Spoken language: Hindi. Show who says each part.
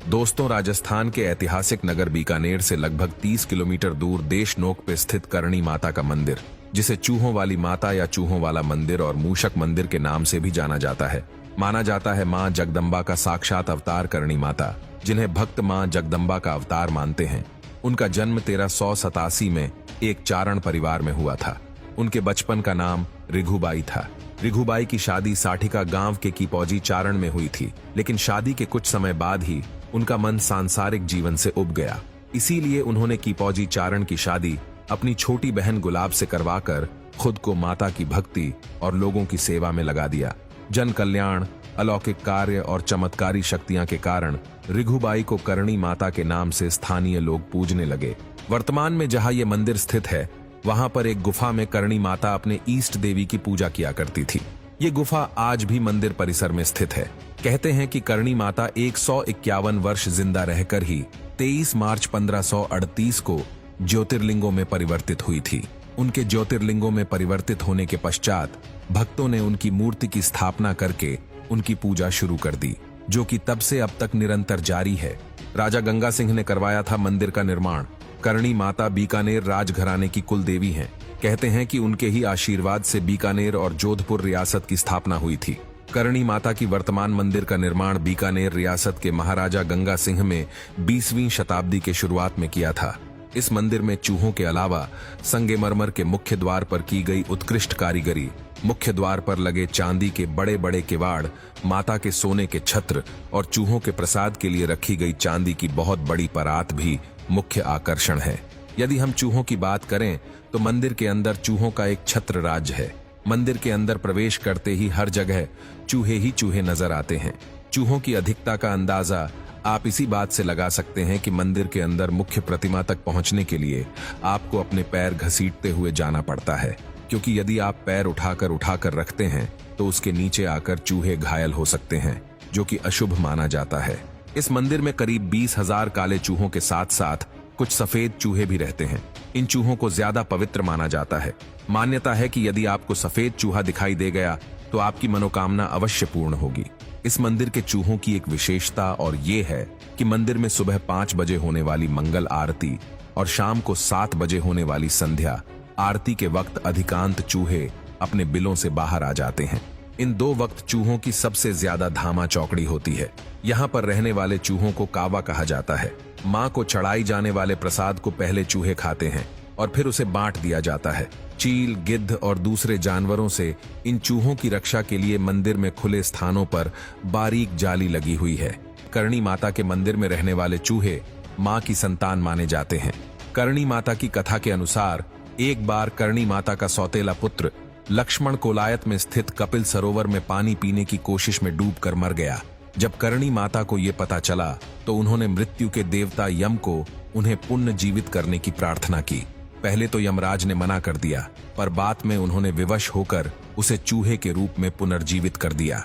Speaker 1: दोस्तों, राजस्थान के ऐतिहासिक नगर बीकानेर से लगभग 30 किलोमीटर दूर देशनोक पे स्थित करणी माता का मंदिर, जिसे चूहों वाली माता या चूहों वाला मंदिर और मूषक मंदिर के नाम से भी जाना जाता है। माना जाता है मां जगदम्बा का साक्षात अवतार करणी माता, जिन्हें भक्त मां जगदम्बा का अवतार मानते हैं। उनका जन्म 1387 में एक चारण परिवार में हुआ था। उनके बचपन का नाम रिघुबाई था। रिघुबाई की शादी साठिका गांव के कीपौजी चारण में हुई थी, लेकिन शादी के कुछ समय बाद ही उनका मन सांसारिक जीवन से उब गया। इसीलिए उन्होंने कीपौजी चारण की शादी अपनी छोटी बहन गुलाब से करवाकर खुद को माता की भक्ति और लोगों की सेवा में लगा दिया। जन कल्याण, अलौकिक कार्य और चमत्कारी शक्तियां के कारण रिघुबाई को करणी माता के नाम से स्थानीय लोग पूजने लगे। वर्तमान में जहां ये मंदिर स्थित है, वहां पर एक गुफा में करणी माता अपने ईष्ट देवी की पूजा किया करती थी। ये गुफा आज भी मंदिर परिसर में स्थित है। कहते हैं कि करणी माता 151 वर्ष जिंदा रहकर ही 23 मार्च 1538 को ज्योतिर्लिंगों में परिवर्तित हुई थी। उनके ज्योतिर्लिंगों में परिवर्तित होने के पश्चात भक्तों ने उनकी मूर्ति की स्थापना करके उनकी पूजा शुरू कर दी, जो कि तब से अब तक निरंतर जारी है। राजा गंगा सिंह ने करवाया था मंदिर का निर्माण। करणी माता बीकानेर राजघराने की कुल देवी हैं। कहते हैं कि उनके ही आशीर्वाद से बीकानेर और जोधपुर रियासत की स्थापना हुई थी। करणी माता की वर्तमान मंदिर का निर्माण बीकानेर रियासत के महाराजा गंगा सिंह में 20वीं शताब्दी के शुरुआत में किया था। इस मंदिर में चूहों के अलावा संगमरमर के मुख्य द्वार पर की गई उत्कृष्ट कारीगरी, मुख्य द्वार पर लगे चांदी के बड़े बड़े किवाड़, माता के सोने के छत्र और चूहों के प्रसाद के लिए रखी गई चांदी की बहुत बड़ी परात भी मुख्य आकर्षण है। यदि हम चूहों की बात करें तो मंदिर के अंदर चूहों का एक छत्र राज्य है। मंदिर के अंदर प्रवेश करते ही हर जगह चूहे ही चूहे नजर आते हैं। चूहों की अधिकता का अंदाजा आप इसी बात से लगा सकते हैं कि मंदिर के अंदर मुख्य प्रतिमा तक पहुंचने के लिए आपको अपने पैर घसीटते हुए जाना पड़ता है, क्योंकि यदि आप पैर उठाकर रखते हैं तो उसके नीचे आकर चूहे घायल हो सकते हैं, जो कि अशुभ माना जाता है। इस मंदिर में करीब 20,000 काले चूहों के साथ साथ कुछ सफेद चूहे भी रहते हैं। इन चूहों को ज्यादा पवित्र माना जाता है। मान्यता है कि यदि आपको सफेद चूहा दिखाई दे गया तो आपकी मनोकामना अवश्य पूर्ण होगी। इस मंदिर के चूहों की एक विशेषता और ये है कि मंदिर में सुबह 5 बजे होने वाली मंगल आरती और शाम को 7 बजे होने वाली संध्या आरती के वक्त अधिकांश चूहे अपने बिलों से बाहर आ जाते हैं। इन 2 वक्त चूहों की सबसे ज्यादा धामा चौकड़ी होती है। यहाँ पर रहने वाले चूहों को कावा कहा जाता है। माँ को चढ़ाई जाने वाले प्रसाद को पहले चूहे खाते हैं और फिर उसे बांट दिया जाता है। चील, गिद्ध और दूसरे जानवरों से इन चूहों की रक्षा के लिए मंदिर में खुले स्थानों पर बारीक जाली लगी हुई है। करणी माता के मंदिर में रहने वाले चूहे माँ की संतान माने जाते हैं। करणी माता की कथा के अनुसार एक बार करणी माता का सौतेला पुत्र लक्ष्मण कोलायत में स्थित कपिल सरोवर में पानी पीने की कोशिश में डूबकर मर गया। जब करणी माता को यह पता चला तो उन्होंने मृत्यु के देवता यम को उन्हें पुनः जीवित करने की प्रार्थना की। पहले तो यमराज ने मना कर दिया, पर बाद में उन्होंने विवश होकर उसे चूहे के रूप में पुनर्जीवित कर दिया।